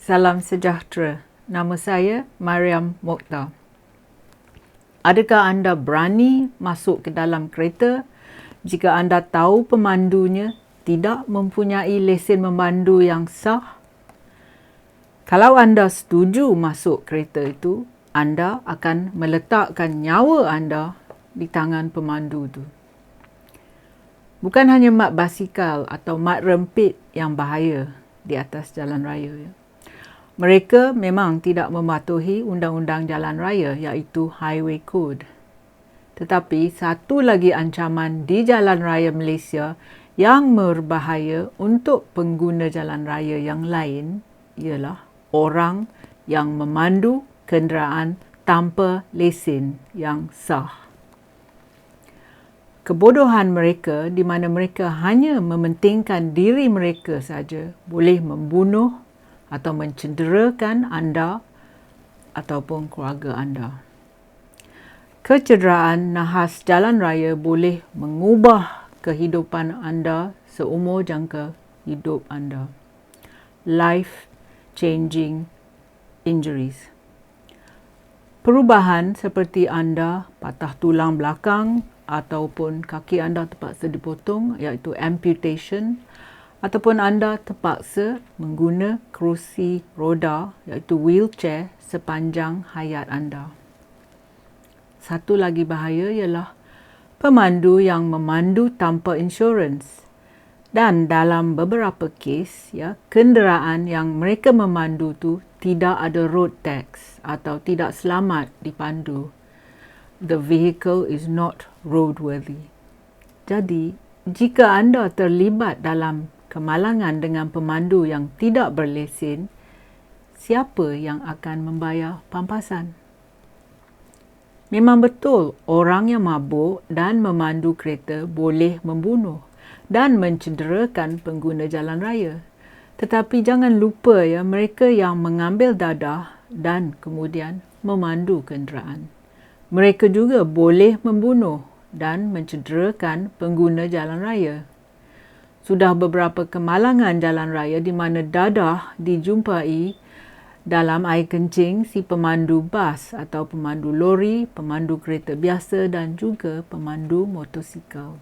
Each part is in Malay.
Salam sejahtera. Nama saya Mariam Mokhtar. Adakah anda berani masuk ke dalam kereta jika anda tahu pemandunya tidak mempunyai lesen memandu yang sah? Kalau anda setuju masuk kereta itu, anda akan meletakkan nyawa anda di tangan pemandu itu. Bukan hanya mat basikal atau mat rempit yang bahaya di atas jalan raya. Mereka memang tidak mematuhi undang-undang jalan raya, iaitu Highway Code. Tetapi satu lagi ancaman di jalan raya Malaysia yang berbahaya untuk pengguna jalan raya yang lain ialah orang yang memandu kenderaan tanpa lesen yang sah. Kebodohan mereka di mana mereka hanya mementingkan diri mereka saja boleh membunuh atau mencederakan anda ataupun keluarga anda. Kecederaan nahas jalan raya boleh mengubah kehidupan anda seumur jangka hidup anda. Life-changing injuries. Perubahan seperti anda patah tulang belakang ataupun kaki anda terpaksa dipotong, iaitu amputation, ataupun anda terpaksa mengguna kerusi roda, iaitu wheelchair, sepanjang hayat anda. Satu lagi bahaya ialah pemandu yang memandu tanpa insurans. Dan dalam beberapa kes, kenderaan yang mereka memandu tu tidak ada road tax atau tidak selamat dipandu. The vehicle is not roadworthy. Jadi, jika anda terlibat dalam kemalangan dengan pemandu yang tidak berlesen, siapa yang akan membayar pampasan? Memang betul, orang yang mabuk dan memandu kereta boleh membunuh dan mencederakan pengguna jalan raya. Tetapi jangan lupa mereka yang mengambil dadah dan kemudian memandu kenderaan. Mereka juga boleh membunuh dan mencederakan pengguna jalan raya. Sudah beberapa kemalangan jalan raya di mana dadah dijumpai dalam air kencing si pemandu bas atau pemandu lori, pemandu kereta biasa dan juga pemandu motosikal.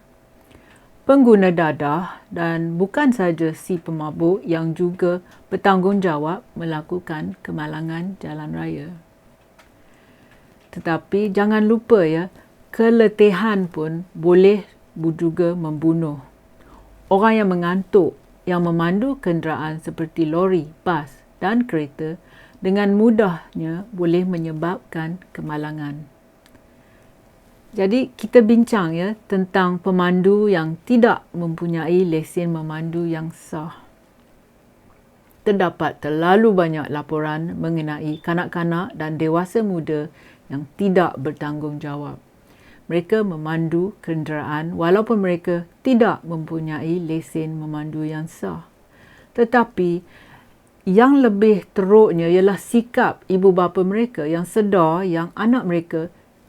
Pengguna dadah dan bukan saja si pemabuk yang juga bertanggungjawab melakukan kemalangan jalan raya. Tetapi jangan lupa keletihan pun boleh juga membunuh. Orang yang mengantuk, yang memandu kenderaan seperti lori, bas dan kereta dengan mudahnya boleh menyebabkan kemalangan. Jadi kita bincang tentang pemandu yang tidak mempunyai lesen memandu yang sah. Terdapat terlalu banyak laporan mengenai kanak-kanak dan dewasa muda yang tidak bertanggungjawab. Mereka memandu kenderaan walaupun mereka tidak mempunyai lesen memandu yang sah. Tetapi yang lebih teruknya ialah sikap ibu bapa mereka yang sedar yang anak mereka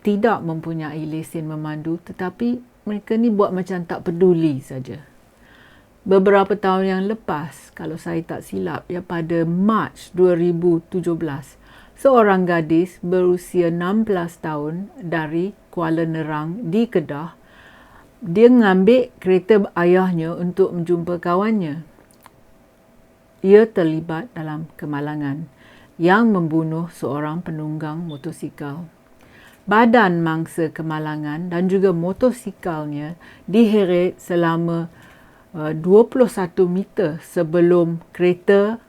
tidak mempunyai lesen memandu, tetapi mereka ni buat macam tak peduli saja. Beberapa tahun yang lepas, kalau saya tak silap, pada Mac 2017, seorang gadis berusia 16 tahun dari Kuala Nerang di Kedah, dia mengambil kereta ayahnya untuk menjumpa kawannya. Ia terlibat dalam kemalangan yang membunuh seorang penunggang motosikal. Badan mangsa kemalangan dan juga motosikalnya diheret selama 21 meter sebelum kereta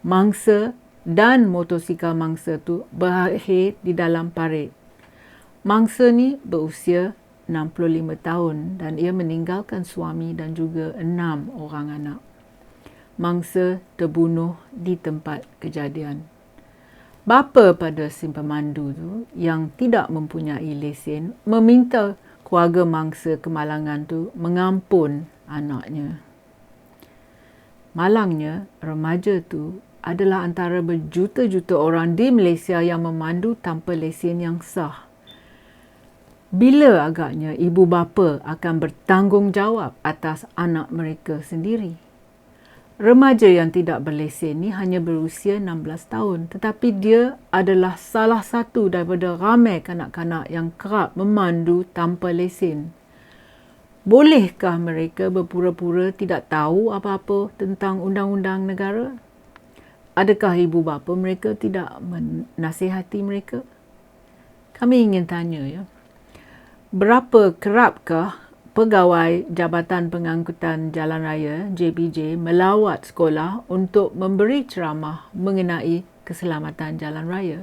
mangsa dan motosikal mangsa tu berakhir di dalam parit. Mangsa ni berusia 65 tahun dan ia meninggalkan suami dan juga 6 orang anak. Mangsa terbunuh di tempat kejadian. Bapa pada si pemandu tu yang tidak mempunyai lesen meminta keluarga mangsa kemalangan tu mengampun anaknya. Malangnya, remaja tu adalah antara berjuta-juta orang di Malaysia yang memandu tanpa lesen yang sah. Bila agaknya ibu bapa akan bertanggungjawab atas anak mereka sendiri? Remaja yang tidak berlesen ni hanya berusia 16 tahun, tetapi dia adalah salah satu daripada ramai kanak-kanak yang kerap memandu tanpa lesen. Bolehkah mereka berpura-pura tidak tahu apa-apa tentang undang-undang negara? Adakah ibu bapa mereka tidak menasihati mereka? Kami ingin tanya, ya. Berapa kerapkah pegawai Jabatan Pengangkutan Jalan Raya JPJ melawat sekolah untuk memberi ceramah mengenai keselamatan jalan raya?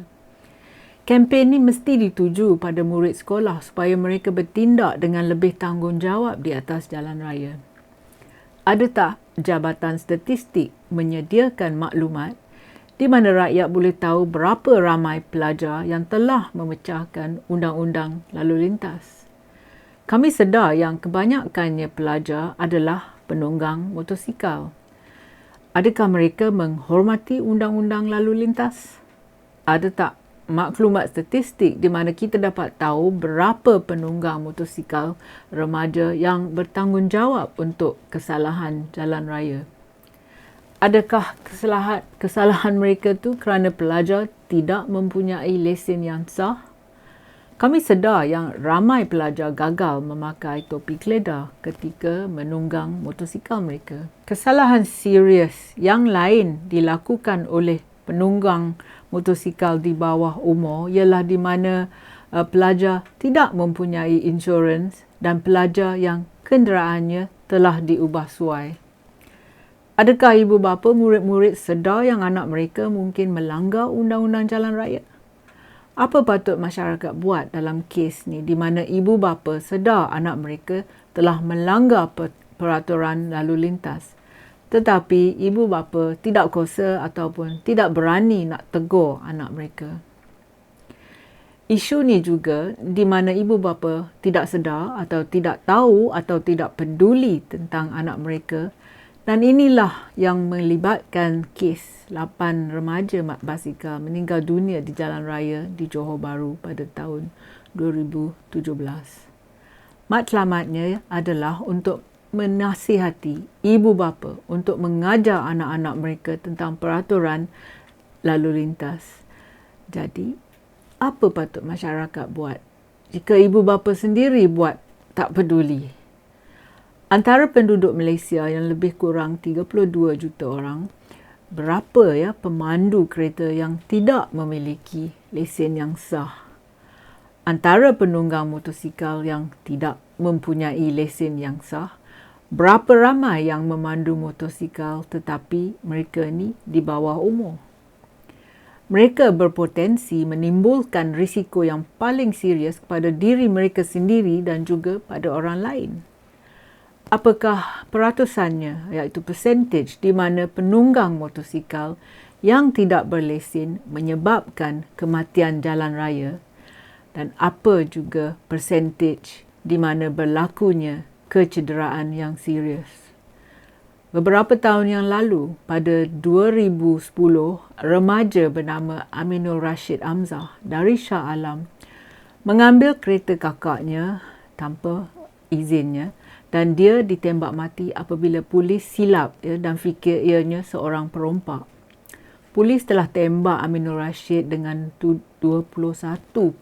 Kempen ini mesti dituju pada murid sekolah supaya mereka bertindak dengan lebih tanggungjawab di atas jalan raya. Ada tak Jabatan Statistik menyediakan maklumat di mana rakyat boleh tahu berapa ramai pelajar yang telah memecahkan undang-undang lalu lintas? Kami sedar yang kebanyakannya pelajar adalah penunggang motosikal. Adakah mereka menghormati undang-undang lalu lintas? Ada tak maklumat statistik di mana kita dapat tahu berapa penunggang motosikal remaja yang bertanggungjawab untuk kesalahan jalan raya? Adakah kesalahan mereka tu kerana pelajar tidak mempunyai lesen yang sah? Kami sedar yang ramai pelajar gagal memakai topi keledar ketika menunggang motosikal mereka. Kesalahan serius yang lain dilakukan oleh penunggang motosikal di bawah umur ialah di mana pelajar tidak mempunyai insurans dan pelajar yang kenderaannya telah diubah suai. Adakah ibu bapa murid-murid sedar yang anak mereka mungkin melanggar undang-undang jalan raya? Apa patut masyarakat buat dalam kes ni di mana ibu bapa sedar anak mereka telah melanggar peraturan lalu lintas, tetapi ibu bapa tidak kuasa ataupun tidak berani nak tegur anak mereka? Isu ni juga di mana ibu bapa tidak sedar atau tidak tahu atau tidak peduli tentang anak mereka, dan inilah yang melibatkan kes 8 remaja basikal meninggal dunia di jalan raya di Johor Bahru pada tahun 2017. Matlamatnya adalah untuk menasihati ibu bapa untuk mengajar anak-anak mereka tentang peraturan lalu lintas. Jadi, apa patut masyarakat buat jika ibu bapa sendiri buat tak peduli? Antara penduduk Malaysia yang lebih kurang 32 juta orang, berapa pemandu kereta yang tidak memiliki lesen yang sah? Antara penunggang motosikal yang tidak mempunyai lesen yang sah, berapa ramai yang memandu motosikal tetapi mereka ni di bawah umur? Mereka berpotensi menimbulkan risiko yang paling serius kepada diri mereka sendiri dan juga pada orang lain. Apakah peratusannya, iaitu percentage di mana penunggang motosikal yang tidak berlesen menyebabkan kematian jalan raya, dan apa juga percentage di mana berlakunya kecederaan yang serius? Beberapa tahun yang lalu, pada 2010, remaja bernama Aminul Rashid Hamzah dari Shah Alam mengambil kereta kakaknya tanpa izinnya, dan dia ditembak mati apabila polis silap dan fikir ianya seorang perompak. Polis telah tembak Aminul Rashid dengan 21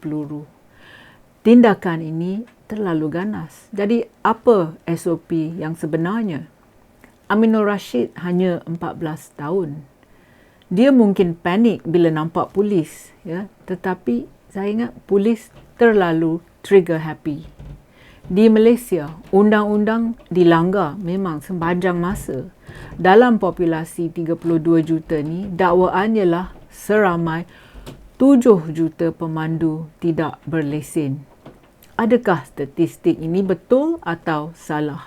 peluru. Tindakan ini terlalu ganas. Jadi apa SOP yang sebenarnya? Aminul Rashid hanya 14 tahun. Dia mungkin panik bila nampak polis, tetapi saya ingat polis terlalu trigger happy. Di Malaysia, undang-undang dilanggar memang sepanjang masa. Dalam populasi 32 juta ni, dakwaan ialah seramai 7 juta pemandu tidak berlesen. Adakah statistik ini betul atau salah?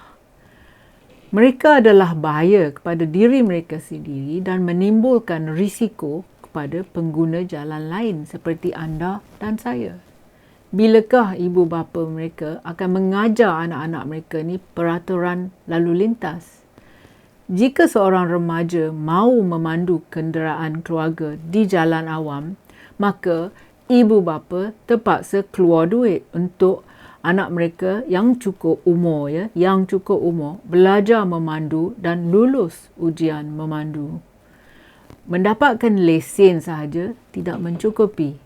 Mereka adalah bahaya kepada diri mereka sendiri dan menimbulkan risiko kepada pengguna jalan lain seperti anda dan saya. Bilakah ibu bapa mereka akan mengajar anak-anak mereka ni peraturan lalu lintas? Jika seorang remaja mahu memandu kenderaan keluarga di jalan awam, maka ibu bapa terpaksa keluar duit untuk anak mereka yang cukup umur belajar memandu dan lulus ujian memandu. Mendapatkan lesen sahaja tidak mencukupi.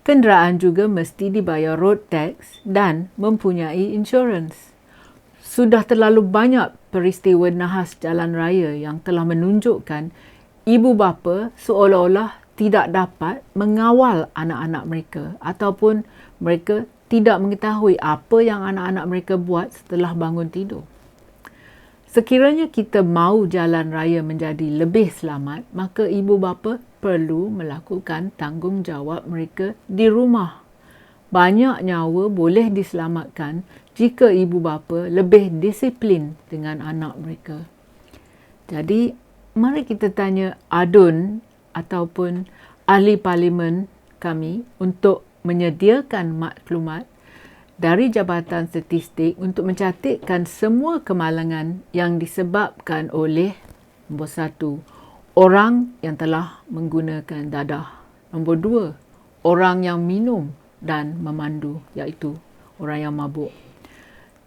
Kenderaan juga mesti dibayar road tax dan mempunyai insurans. Sudah terlalu banyak peristiwa nahas jalan raya yang telah menunjukkan ibu bapa seolah-olah tidak dapat mengawal anak-anak mereka ataupun mereka tidak mengetahui apa yang anak-anak mereka buat setelah bangun tidur. Sekiranya kita mahu jalan raya menjadi lebih selamat, maka ibu bapa perlu melakukan tanggungjawab mereka di rumah. Banyak nyawa boleh diselamatkan jika ibu bapa lebih disiplin dengan anak mereka. Jadi, mari kita tanya adun ataupun ahli parlimen kami untuk menyediakan maklumat dari Jabatan Statistik untuk mencatatkan semua kemalangan yang disebabkan oleh nombor 1, orang yang telah menggunakan dadah. Nombor 2, orang yang minum dan memandu, iaitu orang yang mabuk.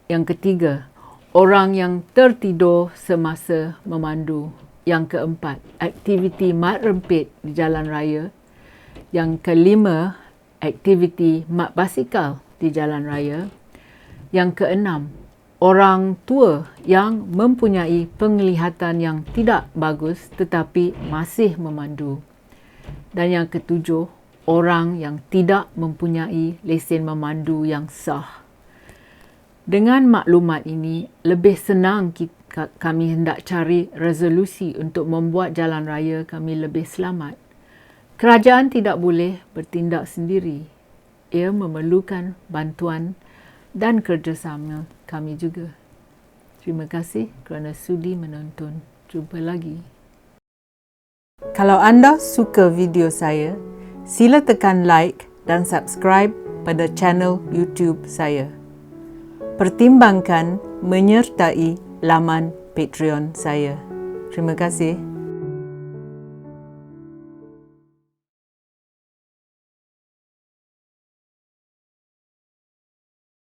Yang ketiga, orang yang tertidur semasa memandu. Yang keempat, aktiviti mat rempit di jalan raya. Yang kelima, aktiviti mat basikal di jalan raya. Yang keenam, orang tua yang mempunyai penglihatan yang tidak bagus tetapi masih memandu. Dan yang ketujuh, orang yang tidak mempunyai lesen memandu yang sah. Dengan maklumat ini, lebih senang kami hendak cari resolusi untuk membuat jalan raya kami lebih selamat. Kerajaan tidak boleh bertindak sendiri. Ia memerlukan bantuan dan kerjasama kami juga. Terima kasih kerana sudi menonton. Jumpa lagi. Kalau anda suka video saya, sila tekan like dan subscribe pada channel YouTube saya. Pertimbangkan menyertai laman Patreon saya. Terima kasih.